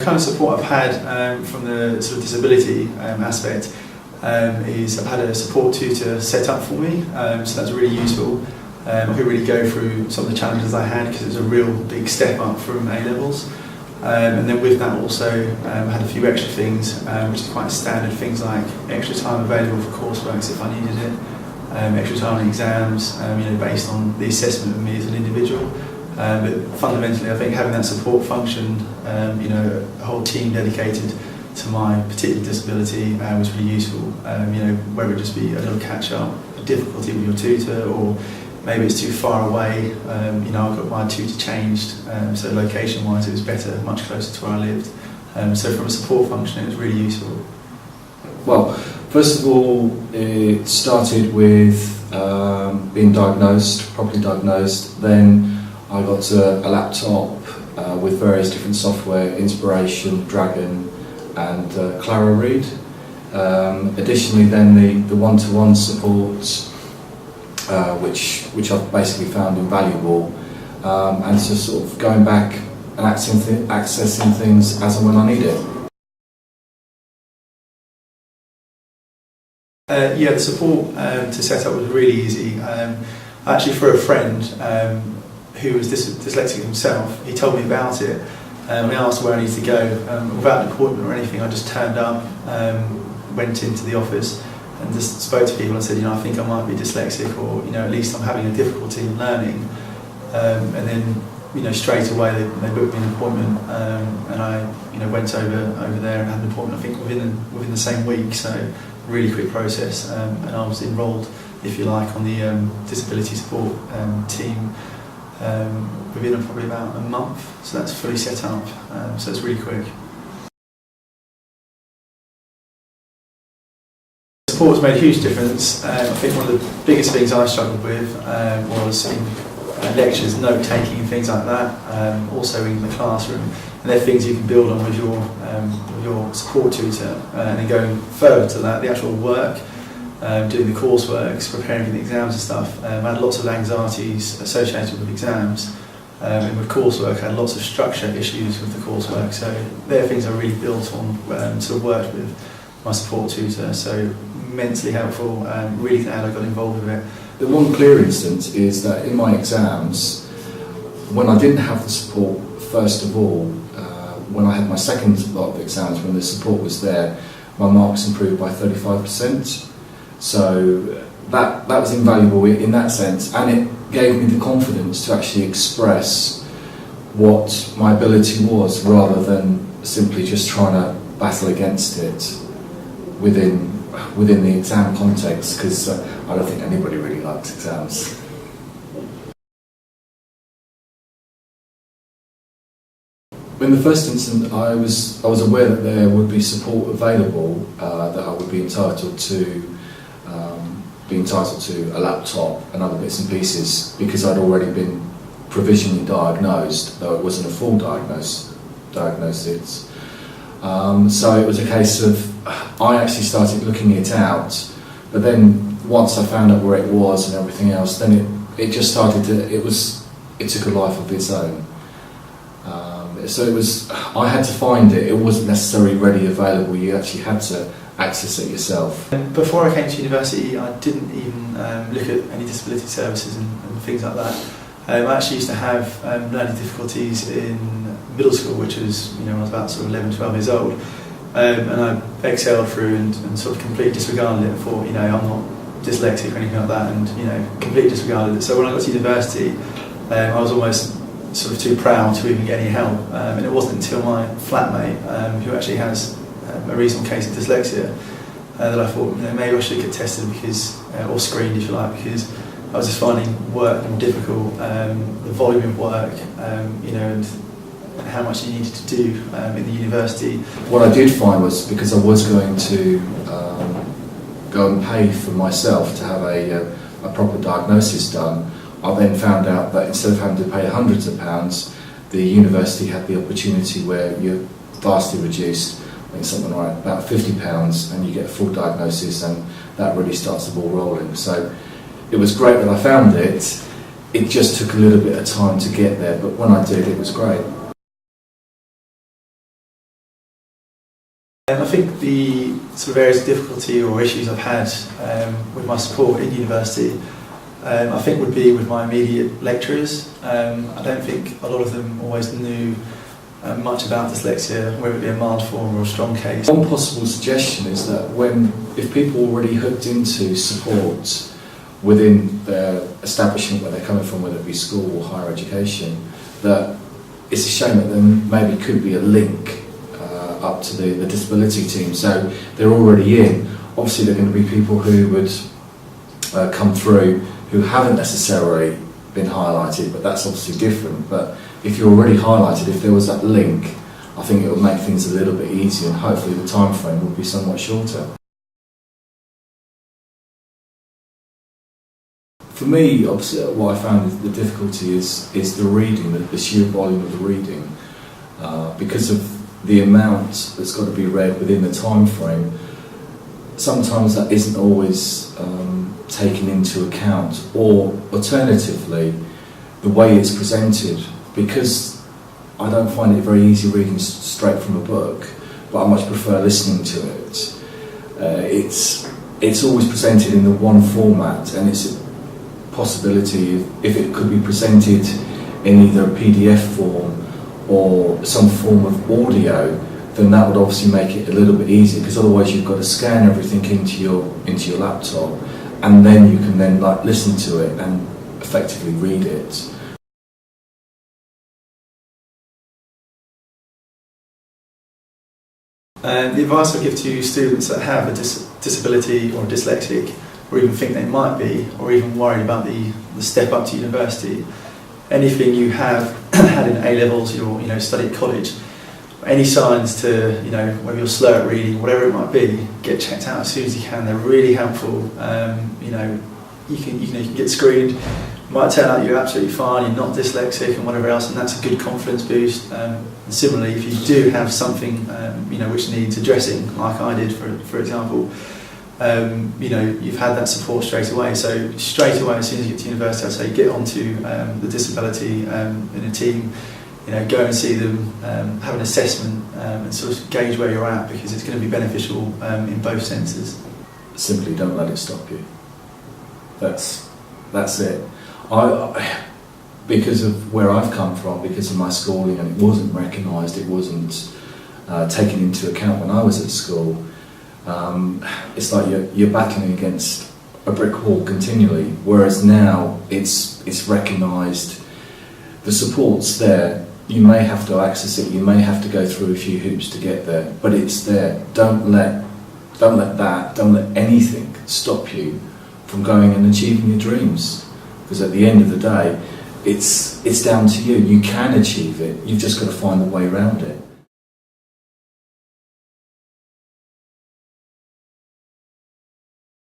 The kind of support I've had from the sort of disability aspect is I've had a support tutor set up for me, so that's really useful. I could really go through some of the challenges I had because it was a real big step up from A-levels. And then with that also I had a few extra things, which is quite standard things like extra time available for coursework if I needed it, extra time on exams, based on the assessment of me as an individual. But fundamentally I think having that support function, a whole team dedicated to my particular disability was really useful. Whether it just be a little catch up, a difficulty with your tutor, or maybe it's too far away. I've got my tutor changed, so location wise it was better, much closer to where I lived. So from a support function it was really useful. Well, first of all it started with being diagnosed, properly diagnosed. Then I got a laptop with various different software, Inspiration, Dragon and Clara Read. Additionally then the one-to-one support, which I've basically found invaluable, and just sort of going back and accessing things as and when I need it. The support to set up was really easy. Actually, for a friend who was dyslexic himself, he told me about it. When I asked where I needed to go, without an appointment or anything, I just turned up, went into the office and just spoke to people and said, I think I might be dyslexic, or at least I'm having a difficulty in learning. And then straight away they booked me an appointment, and I went over there and had an appointment, I think within the same week. So really quick process, and I was enrolled, if you like, on the disability support team within probably about a month. So that's fully set up, so it's really quick. Support has made a huge difference. I think one of the biggest things I struggled with was in lectures, note taking and things like that, also in the classroom. And they're things you can build on with your support tutor. And then going further to that, the actual work, doing the coursework, preparing for the exams and stuff. I had lots of anxieties associated with exams. And with coursework, I had lots of structure issues with the coursework. So they're things I really built on, sort of worked with my support tutor. So immensely helpful, really glad I got involved with it. The one clear instance is that in my exams, when I didn't have the support, first of all, when I had my second lot of exams, when the support was there, my marks improved by 35%. So that was invaluable in that sense, and it gave me the confidence to actually express what my ability was, rather than simply just trying to battle against it within the exam context, because I don't think anybody really likes exams. In the first instance, I was aware that there would be support available, that I would be entitled to a laptop and other bits and pieces, because I'd already been provisionally diagnosed, though it wasn't a full diagnosis. So it was a case of I actually started looking it out, but then once I found out where it was and everything else, then it just started to, it took a life of its own. So I had to find it. It wasn't necessarily ready available. You actually had to access it yourself. Before I came to university, I didn't even look at any disability services and things like that. I actually used to have learning difficulties in middle school, which was when I was about sort of 11, 12 years old, and I excelled through and sort of completely disregarded it and thought, I'm not dyslexic or anything like that, and completely disregarded it. So when I got to university, I was almost sort of too proud to even get any help, and it wasn't until my flatmate, who actually has a reasonable case of dyslexia, that I thought maybe I should get tested, because or screened if you like, because I was just finding work more difficult, the volume of work, and how much you needed to do in the university. What I did find was, because I was going to go and pay for myself to have a proper diagnosis done, I then found out that instead of having to pay hundreds of pounds, the university had the opportunity where you're vastly reduced, I think something like about £50, and you get a full diagnosis, and that really starts the ball rolling. So it was great that I found it. It just took a little bit of time to get there, but when I did, it was great. I think the sort of areas of difficulty or issues I've had with my support in university, I think would be with my immediate lecturers. I don't think a lot of them always knew much about dyslexia, whether it be a mild form or a strong case. One possible suggestion is that if people already hooked into support within their establishment where they're coming from, whether it be school or higher education, that it's a shame that there maybe could be a link up to the disability team. So they're already in. Obviously there are going to be people who would come through who haven't necessarily been highlighted, but that's obviously different. But if you're already highlighted, if there was that link, I think it would make things a little bit easier, and hopefully the time frame would be somewhat shorter. For me, obviously, what I found the difficulty is the reading, the sheer volume of the reading, because of the amount that's got to be read within the time frame. Sometimes that isn't always taken into account, or alternatively, the way it's presented, because I don't find it very easy reading straight from a book, but I much prefer listening to it. It's always presented in the one format, and it's a possibility if it could be presented in either a PDF form or some form of audio, then that would obviously make it a little bit easier, because otherwise you've got to scan everything into your laptop, and then you can then listen to it and effectively read it. The advice I give to students that have a disability or dyslexic, or even think they might be, or even worried about the step up to university, anything you have had in A-levels or studied at college, any signs to, whether you're slow at reading, whatever it might be, get checked out as soon as you can. They're really helpful. You can get screened. It might turn out you're absolutely fine, you're not dyslexic and whatever else, and that's a good confidence boost. And similarly, if you do have something, which needs addressing, like I did, for example, you've had that support straight away. So straight away, as soon as you get to university, I'd say get onto the disability in a team. Go and see them, have an assessment, and sort of gauge where you're at, because it's going to be beneficial in both senses. Simply don't let it stop you. That's it. Because of where I've come from, because of my schooling, and it wasn't recognised, it wasn't taken into account when I was at school. It's like you're battling against a brick wall continually, whereas now it's recognised, the support's there. You may have to access it, you may have to go through a few hoops to get there, but it's there. Don't let anything stop you from going and achieving your dreams, because at the end of the day, it's down to you. You can achieve it, you've just got to find a way around it.